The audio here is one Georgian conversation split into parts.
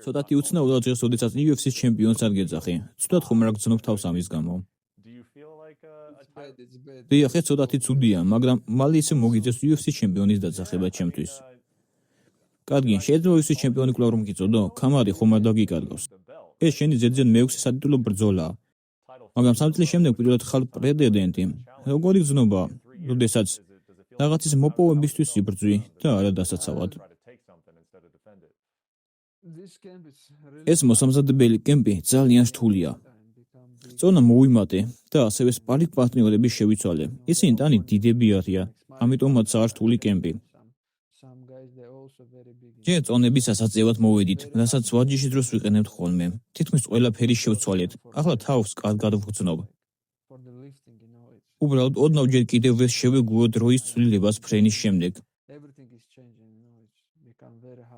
ცოტათი უცნაურად დღეს, როდესაც UFC-ს ჩემპიონს არ გეძახი. ცუდად ხომ რა გძნობ თავს ამის გამო? დიახ, ეს ცოტათი ცუდია, მაგრამ მალე ისე მოგიძებს UFC-ს ჩემპიონის დაძახება ჩემთვის. კარგი, შეიძლება UFC-ს ჩემპიონი კვლავ რომ გიწოდო? ქამარი ხომ არ დაგიკარგავს. ეს შენი ზედიზედ მეექვსე სადიტულო ბრძოლაა. მაგრამ 3 წლის შემდეგ პირველად ხარ პრეტენდენტი. როგორი გზნობა, როდესაც რაღაცის მოპოვებისთვის იბრძვი და არა დასაცავად. ეს მოსამზადებელი კემპი ძალიან რთულია. წონა მოვიმატე და ასევე სპარინგ პარტნიორები შევიცვალე. ისინი ტანი დიდები არიან, ამიტომაც არ რთული კემპი. ჯერ წონების ასაწევად მოვედით, რასაც ვარჯიშის დროს ვიყენებთ ხოლმე. თითქმის ყველაფერი შევცვალეთ. ახლა თავს კარგად ვგრძნობ. უბრალოდ ოდნავ ჯერ კიდევ ვერ შევეგუო დროის ცვლილებას ფრენის შემდეგ.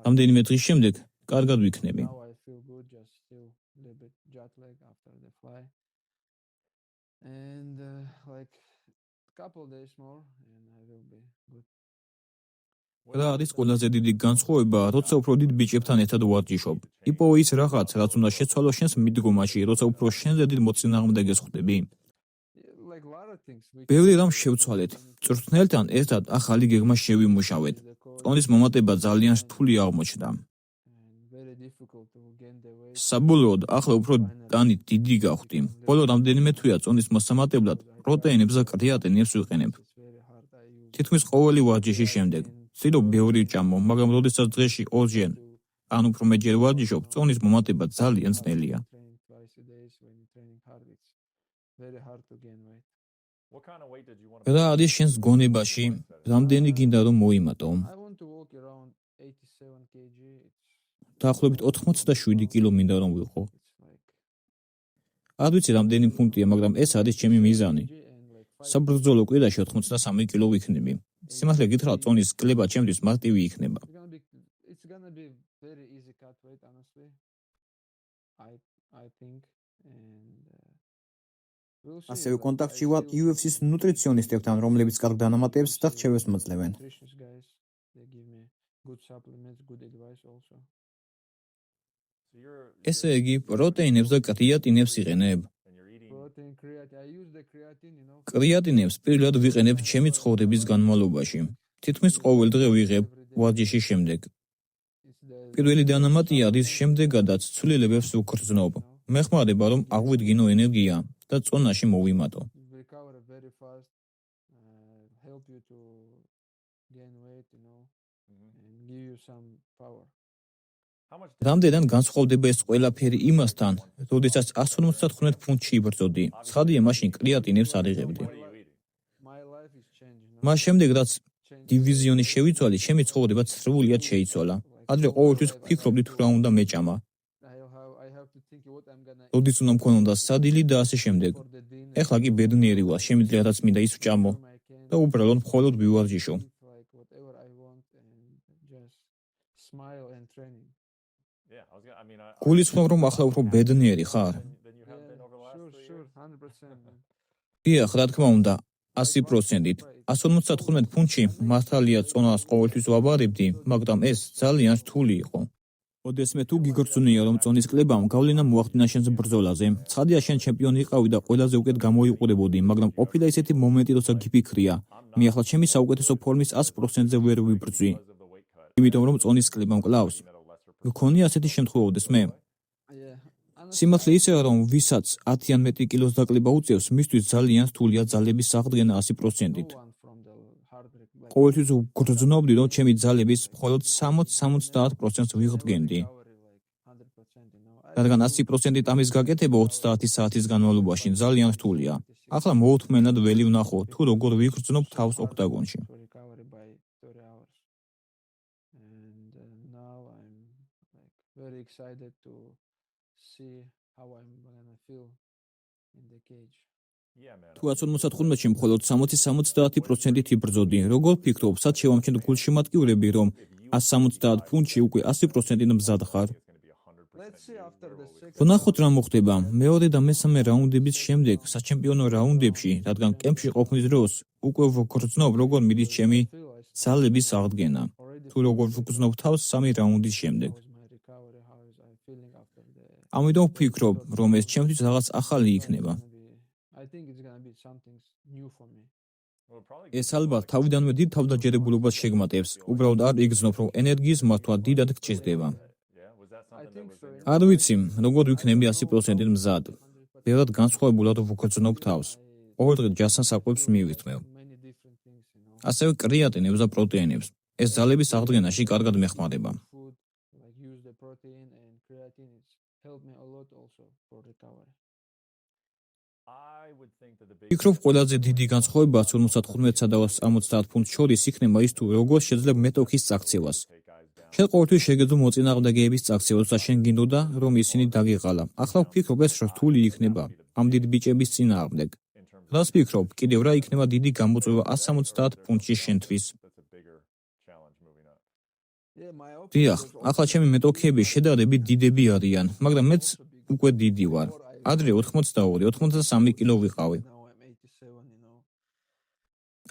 რამდენიმე დღის შემდეგ კარგად ვიქნები. რა არის ყველაზე დიდი განსხვავება, როცა უფრო დიდ ბიჭებთან ერთად ვარჯიშობ. იპოვე ის რაღაც, რაც უნდა შეცვალო შენს მიდგომაში, როცა უფრო შენზე დიდ მოწინააღმდეგეს ხვდები. ბევრი რამ შევცვალეთ. მწვრთნელთან ერთად ახალი გეგმა შევიმუშავეთ. წონის მომატება ძალიან რთული აღმოჩნდა. საბოლოოდ ახლა უფრო ტანი დიდი გავხდი. ბოლო რამდენიმე თვეა წონის მოსამატებლად პროტეინებს და კრეატინებს ვიყენებ. თითქმის ყოველი ვარჯიშის შემდეგ. ვცდილობ ბევრი ვჭამო, მაგრამ როდესაც დღეში 2-ჯერ ან უფრო მეტჯერ ვარჯიშობ, წონის მომატება ძალიან ძნელია. რა არის შენს გონებაში? რამდენი გინდა რომ მოიმატო? დაახლოებით 87 კილო მინდა რომ ვიყო. არ ვიცი რამდენი ფუნტია, მაგრამ ეს არის ჩემი მიზანი. საბრძოლო კვირაში 83 კილო ვიქნები. სიმართლე გითხრათ, წონის კლება ჩემთვის მარტივი იქნება. ასევე კონტაქტში ვარ UFC-ს ნუტრიციონისტებთან, რომლებიც კარგ დანამატებს და რჩევებს მოძლევენ. ესე იგი, პროტეინებს და კრეატინებს იყენებ? კრეატინებს პირველად ვიყენებ ჩემი ცხოვრების განმავლობაში. თითქმის ყოველ დღე ვიღებ ვარჯიშის შემდეგ. პირველი დანამატია, რის შემდეგადაც ცვლილებებს ვგრძნობ. მეხმარება, რომ აღვიდგინო ენერგია და წონაში მოვიმატო. რამდენად განსხვავდება ეს ყველაფერი იმასთან, როდესაც 155 ფუნტში იბრძოდი. ცხადია, მაშინ კრეატინებს არ იღებდი. მას შემდეგ, რაც დივიზიონი შევიცვალე, ჩემი ცხოვრება სრულიად შეიცვალა. ადრე ყოველთვის ვფიქრობდი თუ რა უნდა მეჭამა. როდის უნდა მქონოდა სადილი და ასე შემდეგ. ეხლა კი ბედნიერი ვარ, შემიძლია რაც მინდა ის ვჭამო და უბრალოდ მხოლოდ ვივარჯიშო. გულისხმობ, რომ ახლა უფრო ბედნიერი ხარ? დიახ, რა თქმა უნდა, 100%-ით. 155 ფუნტში მართალია წონას ყოველთვის ვაბარებდი, მაგრამ ეს ძალიან რთული იყო. ოდესმე თუ გიგრძნია, რომ წონის კლებამ გავლენა მოახდინა შენს ბრძოლაზე. ცხადია, შენ ჩემპიონი იყავი და ყველაზე უკეთ გამოიყურებოდი, მაგრამ ყოფილა ისეთი მომენტი, როცა გიფიქრია, მე ახლა ჩემი საუკეთესო ფორმის 100%-ზე ვერ ვიბრძვი. იმიტომ რომ წონის კლებამ კლავს. გქონია ასეთი შემთხვევა ოდესმე? სიმართლე ისეა, რომ ვისაც 10 ან მეტი კილოს დაკლება უწევს, მისთვის ძალიან რთულია ძალების აღდგენა 100%-ით. ყოველთვის ვგრძნობდი, რომ ჩემი ძალების მხოლოდ 60-70%-ს ვიღდგენდი. რადგან 100%-ით ამის გაკეთება 30 საათის განმავლობაში ძალიან რთულია. ახლა მოუთმენად ველი ვნახო, თუ როგორ ვიგრძნობ თავს ოქტაგონში. თუ 155-ში მხოლოდ 60-70%-ით იბრძოდი, როგორ ფიქრობ, სად შევამჩნევ გულშემატკივრები, რომ 170 ფუნტში უკვე 100%-ით მზად ხარ? ვნახოთ რა მოხდება. მეორე და მესამე რაუნდების შემდეგ, საჩემპიონო რაუნდებში, რადგან კემპში ყოფნის დროს, უკვე ვგრძნობ, როგორ მიდის ჩემი ძალების აღდგენა. თუ როგორ ვგრძნობ თავს 3 რაუნდის შემდეგ. ამიტომ ვფიქრობ, რომ ეს ჩემთვის რაღაც ახალი იქნება. ეს ალბათ თავიდანვე დიდ თავდაჯერებულობას შეგმატებს, უბრალოდ არ იგრძნობ, რომ ენერგიის მართვა დიდად გჭირდება. არ ვიცი, როგორ ვიქნები 100%-ით მზად. ბევრად განსხვავებულად ვუგრძნობ თავს. ყოველ დღე ჯანსაღმოებს მივიწმევ. ასევე კრეატინებს და პროტეინებს. ეს ძალების აღდგენაში კარგად მეხმარება. ვფიქრობ, ყველაზე დიდი განსხვავება 55-სა და 70 ფუნტს შორის იქნება ის, თუ როგორ შეძლებ მეტოქის წაქცევას. შენ ყოველთვის შეგეძლო მოწინააღმდეგეების წაქცევას და შენ გინდოდა, რომ ისინი დაგეღალა. ახლა ვფიქრობ, ეს რთული იქნება ამ დიდ ბიჭების წინააღმდეგ. რას ვფიქრობ, კიდევ რა იქნება დიდი გამოწვევა 170 ფუნტში შენთვის. დიახ, ახლა ჩემი მეტოქეების შედარებით დიდები არიან, მაგრამ მეც უკვე დიდი ვარ. ადრე 82, 83 კილო ვიყავი.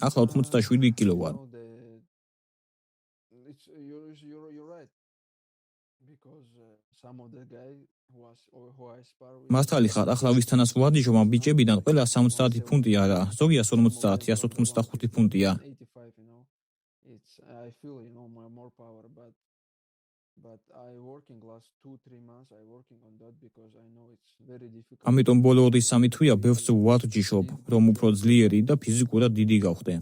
ახლა 87 კილო ვარ. მართალი ხარ, ახლა ვისთანაც ვარჯიშობ, ამ ბიჭებიდან ყველა 70 ფუნტი არა, ზოგი 150, 185 ფუნტია. ამიტომ ბოლო 2-3 თვეა ბევრს ვარჯიშობ, რომ უფრო ძლიერი და ფიზიკურად დიდი გავხდე.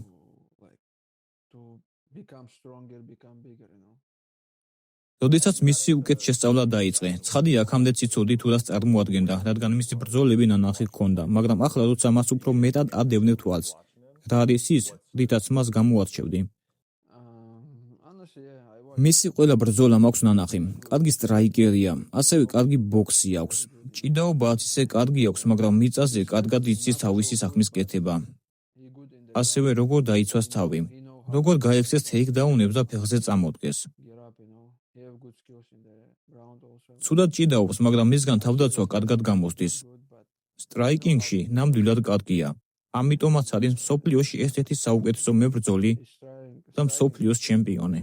როდესაც მისი უკეთ შესწავლა დაიწყე, ცხადია აქამდე ციცოდი თუ რას წარმოადგენდა, რადგან მისი ბრძოლები ნანახი ჰქონდა, მაგრამ ახლა როცა მას უფრო მეტად ადევნებ თვალს, რა არის ის, რითაც მას გამოარჩევდი. მისი ყველა ბრძოლა მაქვს ნანახი. კარგი სტრაიკერია, ასევე კარგი ბოქსი აქვს. ჭიდაობაც ისე კარგი აქვს, მაგრამ მიწაზე კარგად იცის თავისი საქმის კეთება. ასევე როგორ დაიცვას თავი, როგორ გაექცეს თეიქდაუნებს და ფეხზე წამოდგეს. ცუდად ჭიდაობს, მაგრამ მისგან თავდაცვა კარგად გამოსდის. სტრაიკინგში ნამდვილად კარგია. ამიტომაც არის მსოფლიოში ერთ-ერთი საუკეთესო მებრძოლი და მსოფლიოს ჩემპიონი.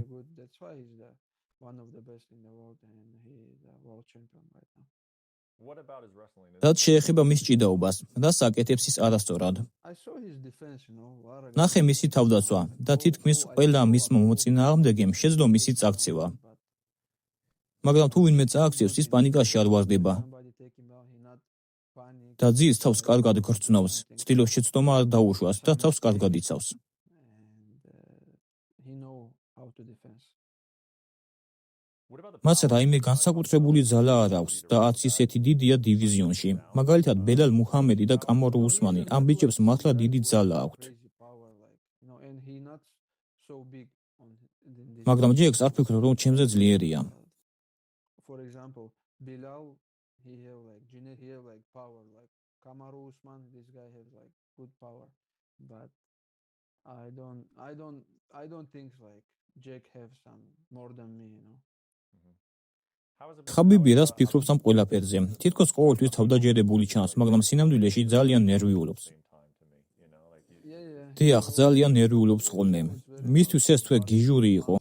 რაც შეეხება მის ჭიდაობას, რას აკეთებს ის არასწორად. ნახე მისი თავდაცვა და თითქმის ყველა მისმა მოწინააღმდეგემ შეძლო მისი წაქცევა. მაგრამ თუ ვინმე წააქცევს, ის პანიკაში არ ვარდება. და ძირს თავს კარგად გრძნობს, ცდილობს შეცდომა არ დაუშვას და თავს კარგად იცავს. მას რაიმე განსაკუთრებული ძალა არ აქვს და არც ისეთი დიდია დივიზიონში. მაგალითად, ბელალ მუჰამედი და კამარუ უსმანი, ამ ბიჭებს მართლა დიდი ძალა აქვთ. მაგრამ ჯეკს არ ფიქრობ, რომ ჩემზე ძლიერია. ხაბიბი რას ფიქრობს ამ ყველაფერზე? თითქოს ყოველთვის თავდაჯერებული ჩანს, მაგრამ სინამდვილეში ძალიან ნერვიულობს. დიახ, ძალიან ნერვიულობს ხოლმე. მისთვის ეს თვე გიჟური იყო.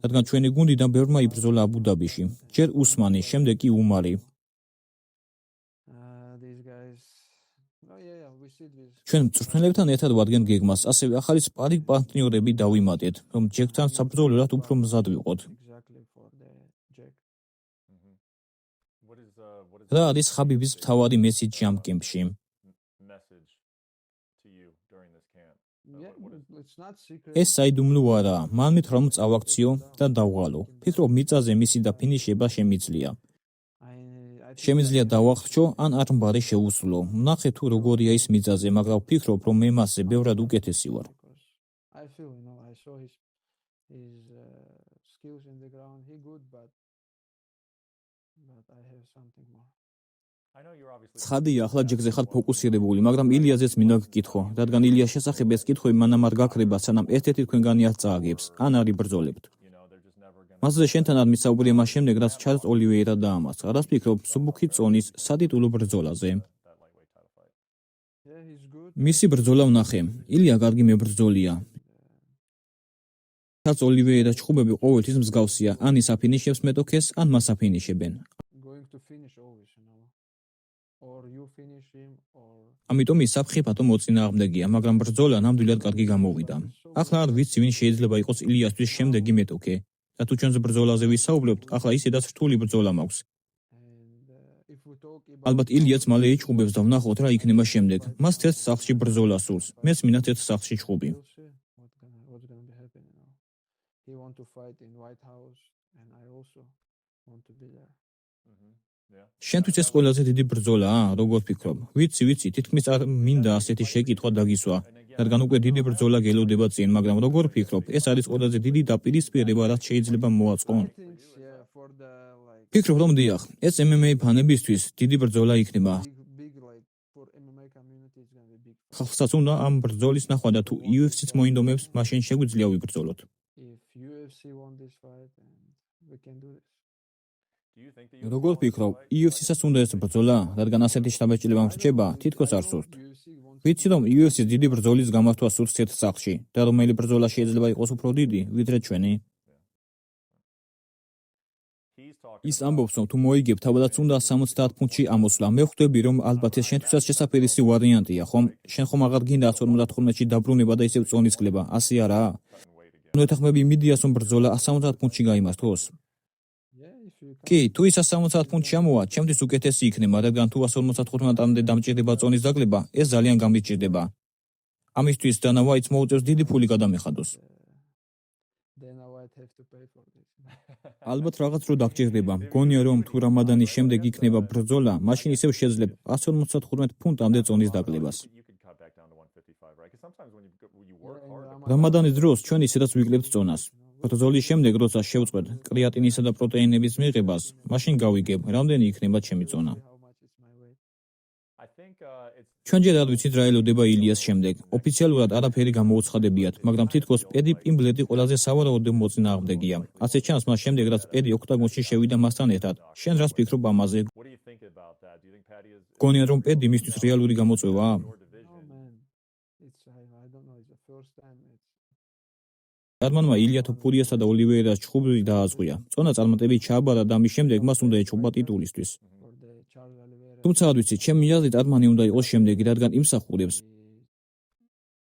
რადგან ჩვენი გუნდიდან ბევრმა იბრძოლა აბუ-დაბიში. ჯერ უსმანი, შემდეგ კი უმარი. ჩვენ მწვრთნელებთან ერთად ვადგენთ გეგმას, ასევე ახალი სპარინგ პარტნიორები დავიმატეთ, რომ ჯეკთან საბრძოლველად უფრო მზად ვიყოთ. რა არის ხაბიბის მთავარი მესიჯი ამ კემპში? ეს საიდუმლო არაა, მან მითხრა რომ წავაქციო და დავღალო. ფიქრობ მიწაზე მისი და ფინიშება შემიძლია. შემიძლია დავახრჩო, ან არმბარი შეუსრულო. ვნახე თუ როგორია ის მიწაზე, მაგრამ ვფიქრობ, რომ მე მასზე ბევრად უკეთესი ვარ. ცხადია, ახლა ჯეკზე ხარ ფოკუსირებული, მაგრამ ილიაზეც მინდა გკითხო, რადგან ილიას შესახებ ეს კითხვები მანამ არ გაქრება, სანამ ერთ-ერთი თქვენგანი არ წააგებს, ან არ იბრძოლებთ. მასზე შენთან არ მისაუბრე მას შემდეგ, რაც ჩარლზ ოლივეირა დაამარცხა. რას ფიქრობ მსუბუქი წონის სატიტულო ბრძოლაზე? მისი ბრძოლა ვნახე. ილია კარგი მებრძოლია. რაც ოლივეირას ჩხუბები ყოველთვის მსგავსია, ან ის აფინიშებს მეტოქეს, ან მას აფინიშებენ. ამიტომ ის საფრთხე მოწინააღმდეგეა, მაგრამ ბრძოლა ნამდვილად კარგი გამოვიდა. ახლა არ ვიცი, ვინ შეიძლება იყოს ილიასთვის შემდეგი მეტოქე. და თუ ჩვენს ბრძოლაზე ვისაუბრებთ, ახლა ისედაც რთული ბრძოლა მაქვს. ალბათ ილიაც მალე იჩხუბებს და ვნახოთ რა იქნება შემდეგ. მას ერთ სახლში ბრძოლა სურს. მეც მინათ ერთ სახლში ჩხუბი. შენთვის ეს ყველაზე დიდი ბრძოლაა, როგორ ფიქრობ? ვიცი, თითქმის არ მინდა ასეთი შეკითხვა დაგისვა, რადგან უკვე დიდი ბრძოლა გელოდება წინ, მაგრამ როგორ ფიქრობ, ეს არის ყველაზე დიდი დაპირისპირება, რაც შეიძლება მოაწყონ? ფიქრობ, რომ დიახ, ეს MMA ფანებისთვის დიდი ბრძოლა იქნება. ხალხსაც უნდა ამ ბრძოლის ნახვა და თუ UFC-ც მოინდომებს, მაშინ შეგვიძლია ვიბრძოლოთ. როგორ ფიქრობ, UFC-საც უნდა ეს ბრძოლა, რადგან ასეთი შთაბეჭდილება მრჩება, თითქოს არ სურთ. ვიცი, რომ UFC-ს დიდი ბრძოლის გამართვა სურს ერთ სახლში და რომელი ბრძოლა შეიძლება იყოს უფრო დიდი, ვიდრე ჩვენი. ის ამბობს, რომ თუ მოიგებ, თავადაც უნდა 70 ფუნტში ამოსვლა. მე ხვდები, რომ ალბათ ეს შენთვისაც შესაფერისი ვარიანტია, ხომ? შენ ხომ აღარ გინდა 155-ში დაბრუნება და ისევ წონის კლება, ასე არაა? ნოეთახმები მიდიას, რომ ბრძოლა 70 ფუნტში გაიმართოს. კი, თუ ის 70 ფუნტში ამოვა, ჩემთვის უკეთესი იქნება, რადგან თუ 155-მდე დამჭირდება წონის დაკლება, ეს ძალიან გამიჭირდება. ამისთვის დანა ვაიტს მოუწევს დიდი ფული გადამეხადოს. ალბათ რაღაც დრო დაგჭირდება. მგონია, რომ თუ რამადანის შემდეგ იქნება ბრძოლა, მაშინ ისევ შეძლებ 155 ფუნტამდე წონის დაკლებას. რამადანის დროს ჩვენ ისედაც ვიკლებთ წონას. ბრძოლის შემდეგ, როცა შევწყვეტ კრეატინისა და პროტეინების მიღებას, მაშინ გავიგებ, რამდენი იქნება ჩემი წონა. ჩვენ ჯერ არ ვიცით რა ელოდება ილიას შემდეგ. ოფიციალურად არაფერი გამოუცხადებიათ, მაგრამ თითქოს პედი პიმბლეტი ყველაზე სავარაუდო მოწინააღმდეგეა. ასე ჩანს, მას შემდეგ, რაც პედი ოქტაგონში შევიდა მასთან ერთად. შენ რას ფიქრობ ამაზე? გონია, რომ პედი მისთვის რეალური გამოწვევაა? არმანმა ილია თოფურიასა და ოლივეირას ჩხუბი დააწყვია. წონა წარმატებით ჩააბარა და ამის შემდეგ მას უნდა ეჩხუბა ტიტულისთვის. თუმცა არ ვიცი, ჩემი აზრით არმანი უნდა იყოს შემდეგი, რადგან იმსახურებს.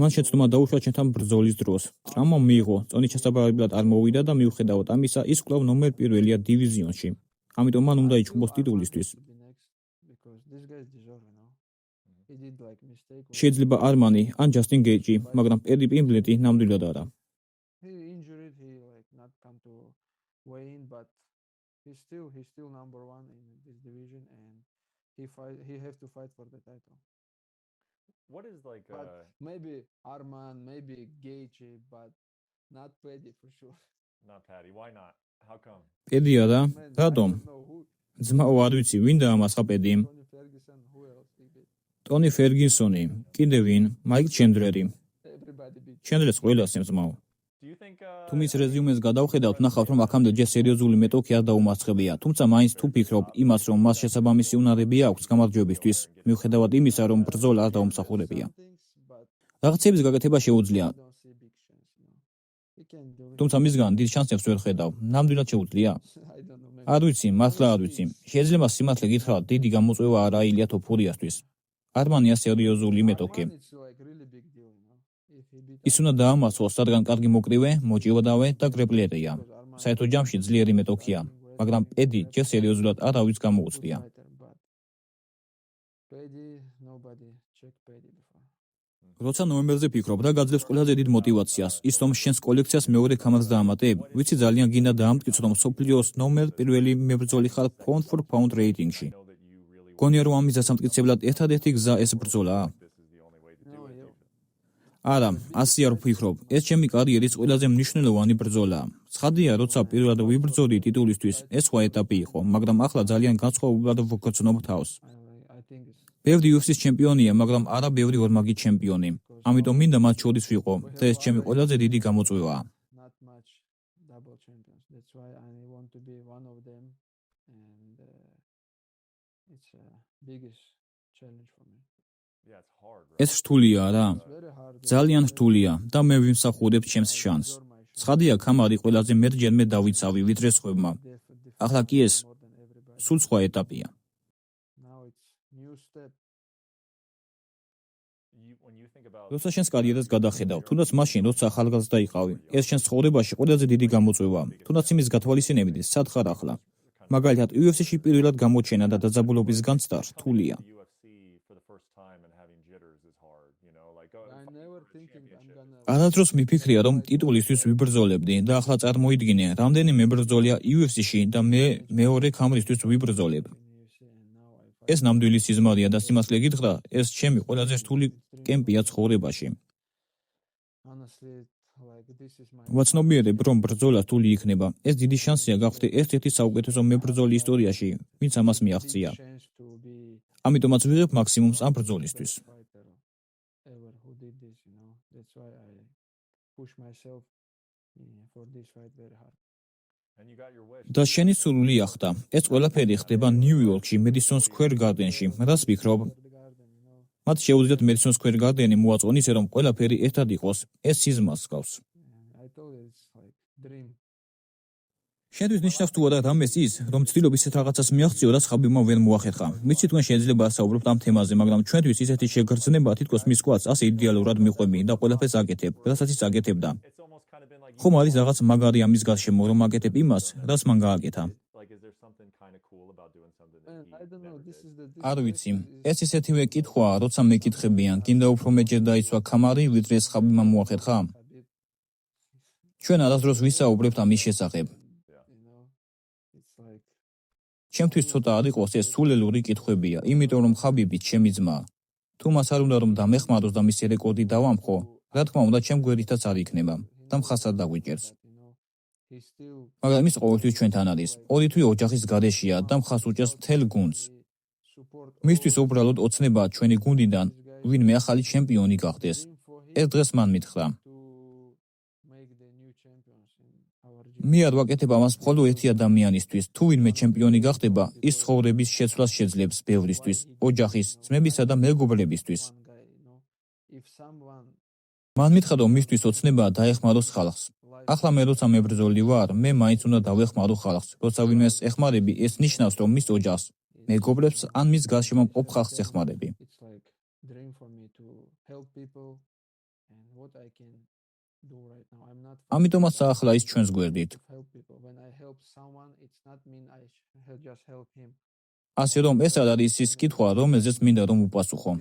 მან შეცდომა დაუშვა ჩემთან ბრძოლის დროს. ტრამვა მიიღო, წონის ჩასაბარებლად არ მოვიდა და მიუხედავად ამისა, ის კვლავ ნომერ პირველია დივიზიონში. ამიტომ მან უნდა იჩხუბოს ტიტულისთვის. შეიძლება არმანი ან ჯასტინ გეიჯი, მაგრამ პედი პიმბლეტი ნამდვილად არა. He have to fight for the title. What is like maybe Arman, maybe Gaethje, but not Paddy for sure. Not Paddy. Why not? How come? პედი არა? რატომ? ძმაო, არ ვიცი, ვინდა ამასხა პედი? ტონი ფერგინსონი, კიდე ვინ? მაიკ ჩენდლერი. ჩენდლერს ყველას ემზმაო. თუ მის რეზიუმეს გადავხედავთ, ნახავთ, რომ აქამდე ჯერ სერიოზული მეტოქი არ დაუმარცხებია, თუმცა მაინც თუ ფიქრობ იმას, რომ მას შესაბამისი უნარები აქვს გამარჯვებისთვის, მიუხედავად იმისა, რომ ბრძოლა არ დაუმსახურებია. რაღაცების გაკეთება შეუძლია. თუმცა მისგან დიდ შანსებს ვერ ხედავ. ნამდვილად შეუძლია? არ ვიცი, მართლა არ ვიცი. შეიძლება სიმართლე გითხრათ, დიდი გამოწვევა არა ილია თოფურიასთვის. არმანია სერიოზული მეტოქი. ის უნდა დაამარცხოს, რადგან კარგი მოკრივე, მოჭიდავე და გრეპლერია. საერთო ჯამში ძლიერი მეტოქია, მაგრამ პედი ჯერ სერიოზულად არავის გამოუწვია. როცა ნოემბერზე ფიქრობ, რა გაძლევს ყველაზე დიდ მოტივაციას, ის რომ შენს კოლექციას მეორე ქამარს დაამატებ? ვიცი, ძალიან გინდა დაამტკიცო, რომ სოფლიოს ნომერ პირველი მებრძოლი ხარ pound for pound რეიტინგში. გონია, რომ ამის დასამტკიცებლად ერთადერთი გზა ეს ბრძოლაა? არა, ასე არ ვფიქრობ. ეს ჩემი კარიერის ყველაზე მნიშვნელოვანი ბრძოლაა. ცხადია, როცა პირველად ვიბრძოდი ტიტულისთვის, ეს სხვა ეტაპი იყო, მაგრამ ახლა ძალიან განსხვავებულად ვგრძნობ თავს. ბევრი UFC-ის ჩემპიონია, მაგრამ არა ბევრი ორმაგი ჩემპიონი. ამიტომ მინდა მათ შორის ვიყო და ეს ჩემი ყველაზე დიდი გამოწვევაა. ეს რთულია რა? ძალიან რთულია და მე ვიმსახურებ ჩემს შანსს. ცხადია, ქამარი ყველაზე მეტჯერმე დავიცავი, ვიდრე სხვებმა. ახლა კი ეს სულ სხვა ეტაპია. როცა შენს კარიერას გადახედავ, თუნდაც მაშინ, როცა ახალგაზრდა იყავი, ეს შენს ცხოვრებაში ყველაზე დიდი გამოწვევაა. თუნდაც იმის გათვალისწინებით, სად ხარ ახლა. მაგალითად, UFC-ში პირველად გამოჩენა და დაძაბულობის განცდა რთულია. არასდროს მიფიქრია, რომ ტიტულისთვის ვიბრძოლებდი და ახლა წარმოიდგინე, რამდენი მებრძოლია UFC-ში და მე მეორე ქამრისთვის ვიბრძოლებ. ეს ნამდვილი სიზმარია და სიმართლე გითხრა, ეს ჩემი ყველაზე რთული კემპია ცხოვრებაში. ვაცნობიერებ, რომ ბრძოლა რთული იქნება. ეს დიდი შანსია გავხდე ერთ-ერთი საუკეთესო მებრძოლი ისტორიაში, ვინც ამას მიაღწია. ამიტომაც ვიღებ მაქსიმუმს ამ ბრძოლისთვის. და შენი სურვილი ახდა. ეს ყველაფერი ხდება ნიუ-იორკში, მედისონ სკვერ გარდენში. რას ვფიქრობ? მათ შეუძლიათ მედისონ სკვერ გარდენი მოაწონ ისე, რომ ყველაფერი ერთად იყოს. ეს სიზმარს გავს. შენთვის ნიშნავს თუ არა რამეს ის, რომ ცდილობ ისეთ რაღაცას მიაღწიო, რაც ხაბიბმა ვერ მოახერხა. ვიცი თქვენ შეიძლება ასაუბრობთ ამ თემაზე, მაგრამ ჩვენთვის ისეთი შეგრძნება თითქოს მის კვაც ასე იდეალურად მიყვები და ყველაფერს აკეთებ, რასაც ის აკეთებდა. ხომ არის რაღაც მაგარი ამის გარშემო, რომ აკეთებ იმას, რაც მან გააკეთა. არ ვიცი, ეს ისეთივე კითხვაა, როცა მეკითხებიან, გინდა უფრო მეჯერ დაიცვა ქამარი, ვიდრე ეს ხაბიბმა მოახერხა? ჩვენ არასდროს ვისაუბრებთ ამის შესახებ. ჩემთვის ცოტა არ იყოს ეს სულელური კითხვებია, იმიტომ რომ ხაბიბი ჩემი ძმა. თუ მას არ უნდა რომ დამეხმაროს და მისი რეკორდი დავამხო, რა თქმა უნდა, ჩემ გვერდითაც არ იქნება და მხარს არ დაგვიჭერს. მაგრამ ის ყოველთვის ჩვენთან არის. ორი თვე ოჯახის გარეშეა და მხარს უჭერს მთელ გუნდს. მისთვის უბრალოდ ოცნებაა ჩვენი გუნდიდან ვინმე ახალი ჩემპიონი გახდეს. ეს დღეს მან მითხრა. მე არ ვაკეთებ ამას მხოლოდ ერთი ადამიანისთვის. თუ ვინმე ჩემპიონი გახდება, ის ცხოვრების შეცვლას შეძლებს ბევრისთვის, ოჯახის, ძმებისა და მეგობრებისთვის. მან მითხრა, რომ მისთვის ოცნებაა დაეხმაროს ხალხს. ახლა მე როცა მებრძოლი ვარ, მე მაინც უნდა დავეხმარო ხალხს. როცა ვინმეს ეხმარები, ეს ნიშნავს, რომ მის ოჯახს, მეგობრებს ან მის გარშემო მყოფ ხალხს ეხმარები. ამიტომაც ახლა ის ჩვენს გვერდით. ასე რომ ეს არ არის ის კითხვა, რომელზეც მინდა რომ უპასუხო.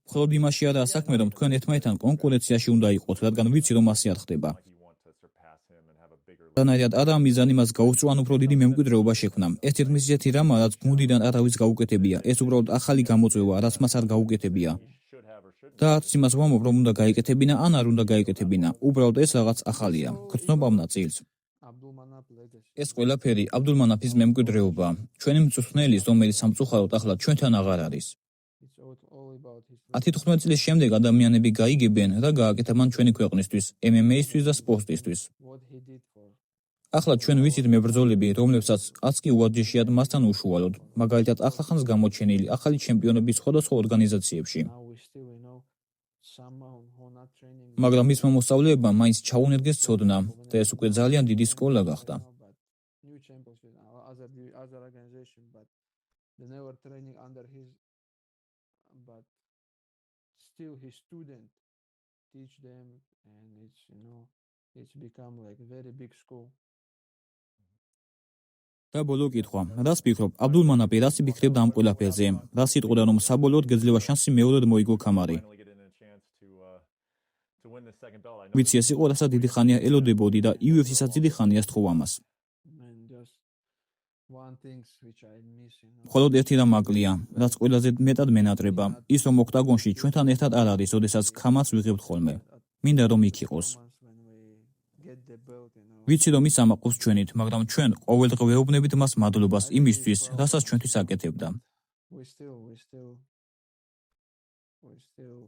მხოლოდ იმაში არაა საქმე, რომ თქვენ ერთმანეთთან კონკურენციაში უნდა იყოთ, რადგან ვიცი, რომ ასე არ ხდება. რანაირად არა მიზანი მას გაუსწრო ან უფრო დიდი მემკვიდრეობა შექმნა. ეს თითქმის ისეთი რამაა, რაც გუნდიდან არავის გაუკეთებია. ეს უბრალოდ ახალი გამოწვევა, რაც მას არ გაუკეთებია. და არც იმას ვამბობ, რომ უნდა გაიკეთებინა ან არ უნდა გაიკეთებინა. უბრალოდ ეს რაღაც ახალია. გრძნობამ ნაწილს. ეს ყველაფერი აბდულმანაფის მემკვიდრეობა. ჩვენი მწვრთნელის, რომელიც სამწუხაროდ ახლა ჩვენთან აღარ არის. 15 წლის შემდეგ ადამიანები გაიგებენ, რა გააკეთა მან ჩვენი ქვეყნისთვის, MMA-ისთვის და სპორტისთვის. ახლა ჩვენ ვიცით მებრძოლები, რომლებსაც არც კი უარჯიშიათ მასთან უშუალოდ, მაგალითად ახლახანს გამოჩენილი ახალი ჩემპიონები სხვადასხვა ორგანიზაციებში. მაგრამ მისმა მოსწავლეებმა მაინც ჩაუნერგეს ცოდნა და ეს უკვე ძალიან დიდი სკოლა გახდა. და ბოლო კითხვა, რას ვფიქრობ, აბდულმანაპი რას იფიქრებდა ამ ყველაფერზე? რას იტყოდა, რომ საბოლოოდ გეძლევა შანსი მეორედ მოიგო ქამარი? ვიცი, ეს იყო რასაც დიდი ხანია ელოდებოდი და UFC-საც დიდი ხანია სთხოვ ამას. მხოლოდ ერთი რამ აკლია, რაც ყველაზე მეტად მენატრება, ის რომ ოქტაგონში ჩვენთან ერთად არ არის, ოდესაც ქამარს ვიღებთ ხოლმე. მინდა რომ იქ იყოს. ვიცი რომ ის ამაყობს ჩვენით, მაგრამ ჩვენ ყოველდღე ვეუბნებით მას მადლობას იმისთვის, რასაც ჩვენთვის აკეთებდა.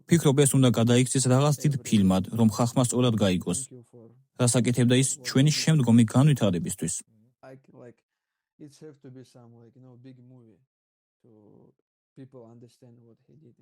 ფიქრობ, ეს უნდა გადაიქცეს რაღაც დიდ ფილმად, რომ ხალხმა სწორად გაიგოს. რას აკეთებდა ის ჩვენი შემდგომი განვითარებისთვის. It's have to be some big movie to people understand what he did.